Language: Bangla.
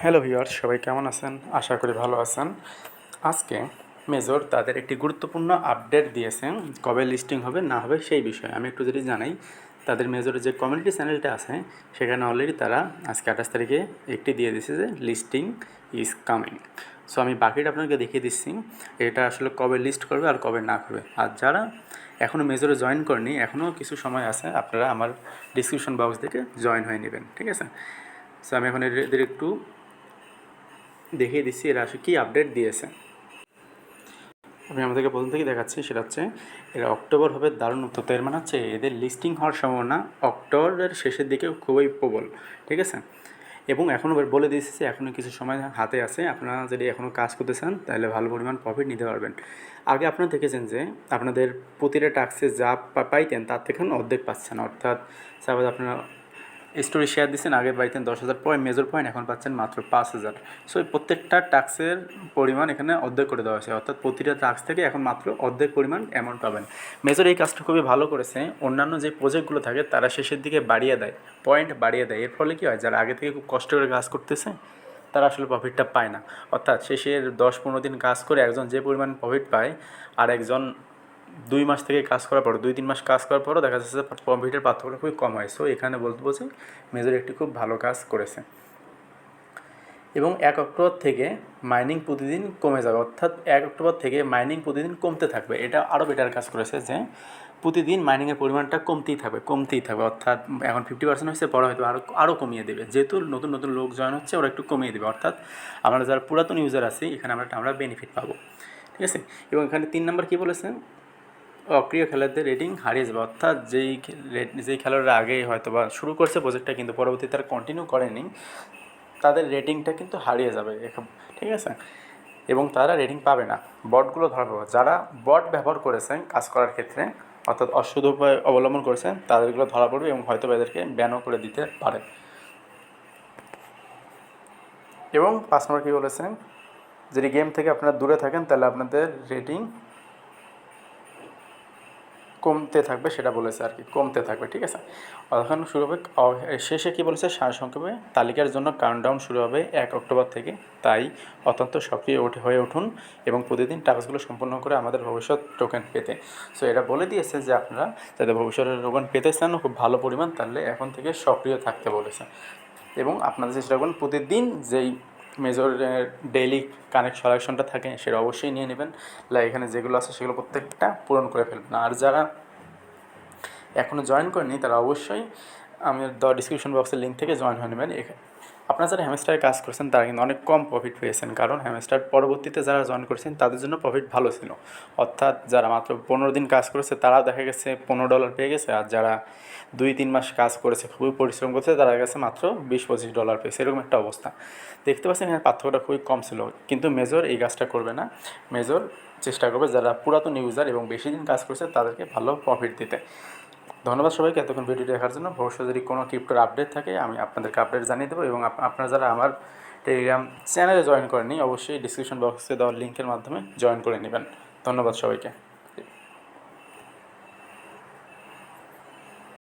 হ্যালো ভিউয়ার্স, সবাই কেমন আছেন? আশা করি ভালো আছেন। আজকে মেজর তাদের একটি গুরুত্বপূর্ণ আপডেট দিয়েছেন, কবে লিস্টিং হবে না হবে সেই বিষয়ে আমি একটু যদি জানাই। তাদের মেজরের যে কমিউনিটি চ্যানেলটা আছে সেখানে অলরেডি তারা আজকে 28 তারিখে একটি দিয়ে দিয়েছে যে লিস্টিং ইজ কামিং। সো আমি বাকিটা আপনাকে দেখিয়ে দিচ্ছি এটা আসলে কবে লিস্ট করবে আর কবে না করবে। আর যারা এখনও মেজরে জয়েন করেনি, এখনও কিছু সময় আছে, আপনারা আমার ডিসক্রিপশন বক্স থেকে জয়েন হয়ে নেবেন, ঠিক আছে? সো আমি এখন এদের একটু দেখিয়ে দিচ্ছি এরা আসলে কী আপডেট দিয়েছে। আমি আমাদেরকে প্রথম থেকেই দেখাচ্ছি, সেটা হচ্ছে এরা অক্টোবর হবে দারুণ উত্তর। এর মানে হচ্ছে এদের লিস্টিং হওয়ার সম্ভাবনা অক্টোবরের শেষের দিকে খুবই প্রবল, ঠিক আছে? এবং এখনও বলে দিয়েছে এখনও কিছু সময় হাতে আছে, আপনারা যদি এখনও কাজ করতে চান তাহলে ভালো পরিমাণ প্রফিট নিতে পারবেন। আগে আপনারা দেখেছেন যে আপনাদের প্রতিটা টাস্কে যা পাইতেন তার থেকে এখন অর্ধেক পাচ্ছেন, অর্থাৎ সাপোজ আপনারা স্টোরি শেয়ার দিচ্ছেন, আগে পাইতেন 10,000 পয়েন্ট মেজর পয়েন্ট, এখন পাচ্ছেন মাত্র 5,000। সো এই প্রত্যেকটা টাস্কের পরিমাণ এখানে অর্ধেক করে দেওয়া হয়েছে, অর্থাৎ প্রতিটা টাস্ক থেকে এখন মাত্র অর্ধেক পরিমাণ অ্যামাউন্ট পাবেন। মেজর এই কাজটা খুবই ভালো করেছে। অন্যান্য যে প্রজেক্টগুলো থাকে তারা শেষের দিকে বাড়িয়ে দেয়, পয়েন্ট বাড়িয়ে দেয়। এর ফলে কী হয়, যারা আগে থেকে খুব কষ্ট করে কাজ করতেছে তারা আসলে প্রফিটটা পায় না। অর্থাৎ শেষের 10-15 দিন কাজ করে একজন যে পরিমাণ প্রফিট পায়, আর একজন 2 মাস থেকে কাজ করার পর 2-3 মাস কাজ করার পরও দেখা যাচ্ছে যে প্রফিটের পার্থক্যটা খুবই কম হয়। সো এখানে বলতে যে মেজর একটি খুব ভালো কাজ করেছে। এবং 1 অক্টোবর থেকে মাইনিং প্রতিদিন কমে যাবে, অর্থাৎ 1 অক্টোবর থেকে মাইনিং প্রতিদিন কমতে থাকবে। এটা আরও বেটার কাজ করেছে যে প্রতিদিন মাইনিংয়ের পরিমাণটা কমতেই থাকবে। অর্থাৎ এখন 50% হয়েছে, পরে হয়তো আরও কমিয়ে দেবে, যেহেতু নতুন নতুন লোক জয়েন হচ্ছে ওরা একটু কমিয়ে দেবে। অর্থাৎ আমরা যারা পুরাতন ইউজার আছি এখানে আমরা বেনিফিট পাবো, ঠিক আছে? এবং এখানে 3 নম্বর কী বলেছেন, অপ্রিয় খেলোয়াড়দের রেটিং হারিয়ে যাবে। অর্থাৎ যেই খেলোয়াড়রা আগে হয়তো বা শুরু করছে প্রজেক্টটা কিন্তু পরবর্তীতে তারা কন্টিনিউ করেনি, তাদের রেটিংটা কিন্তু হারিয়ে যাবে, ঠিক আছে? এবং তারা রেটিং পাবে না, বটগুলো ধরা পড়বে। যারা বট ব্যবহার করেছেন কাজ করার ক্ষেত্রে, অর্থাৎ অসৎ উপায় অবলম্বন করেছেন, তাদেরগুলো ধরা পড়বে এবং হয়তো এদেরকে ব্যানও করে দিতে পারে। এবং 5 নম্বর কী বলেছেন, যদি গেম থেকে আপনারা দূরে থাকেন তাহলে আপনাদের রেটিং কমতে থাকবে, সেটা বলেছে আর কি, কমতে থাকবে, ঠিক আছে? এখন শুরু হবে শেষে কী বলেছে, সারসংক্ষেপে তালিকার জন্য কাউন্টডাউন শুরু হবে 1 অক্টোবর থেকে। তাই অত্যন্ত সক্রিয় হয়ে উঠুন এবং প্রতিদিন টাস্কগুলো সম্পূর্ণ করে আমাদের ভবিষ্যৎ টোকেন পেতে। সো এটা বলে দিয়েছে যে আপনারা যাতে ভবিষ্যতের টোকেন পেতে চান খুব ভালো পরিমাণ, তাহলে এখন থেকে সক্রিয় থাকতে বলেছে। এবং আপনারা চেষ্টা করবেন প্রতিদিন যেই মেজরের ডেইলি কালেকশনটা থাকে সেটা অবশ্যই নিয়ে নেবেন। এখানে যেগুলো আছে সেগুলো প্রত্যেকটা পূরণ করে ফেলবেন। আর যারা এখনও জয়েন করেনি তারা অবশ্যই আমি ডিসক্রিপশন বক্সের লিঙ্ক থেকে জয়েন হয়ে নেবেন। আপনারা যারা হ্যামস্টারে কাজ করছেন তারা কিন্তু অনেক কম প্রফিট পেয়েছেন, কারণ হ্যামস্টার পরবর্তীতে যারা জয়েন করেছেন তাদের জন্য প্রফিট ভালো ছিল। অর্থাৎ যারা মাত্র 15 দিন কাজ করেছে তারা দেখা গেছে $15 পেয়ে গেছে, আর যারা 2-3 মাস কাজ করেছে খুবই পরিশ্রম করছে তারা গেছে মাত্র $20-25 পেয়েছে, এরকম একটা অবস্থা দেখতে পাচ্ছেন। এখানে পার্থক্যটা খুবই কম ছিল। কিন্তু মেজর এই কাজটা করবে না, মেজর চেষ্টা করবে যারা পুরাতন ইউজার এবং বেশি দিন কাজ করছে তাদেরকে ভালো প্রফিট দিতে। ধন্যবাদ সবাইকে এতক্ষণ ভিডিও দেখার জন্য। ভবিষ্যতে যদি কোনো ক্রিপ্টোর আপডেট থাকে আমি আপনাদেরকে আপডেট জানিয়ে দেবো। এবং আপনারা যারা আমার টেলিগ্রাম চ্যানেলে জয়েন করেনি অবশ্যই ডিসক্রিপশন বক্সে দেওয়ার লিঙ্কের মাধ্যমে জয়েন করে নেবেন। ধন্যবাদ সবাইকে।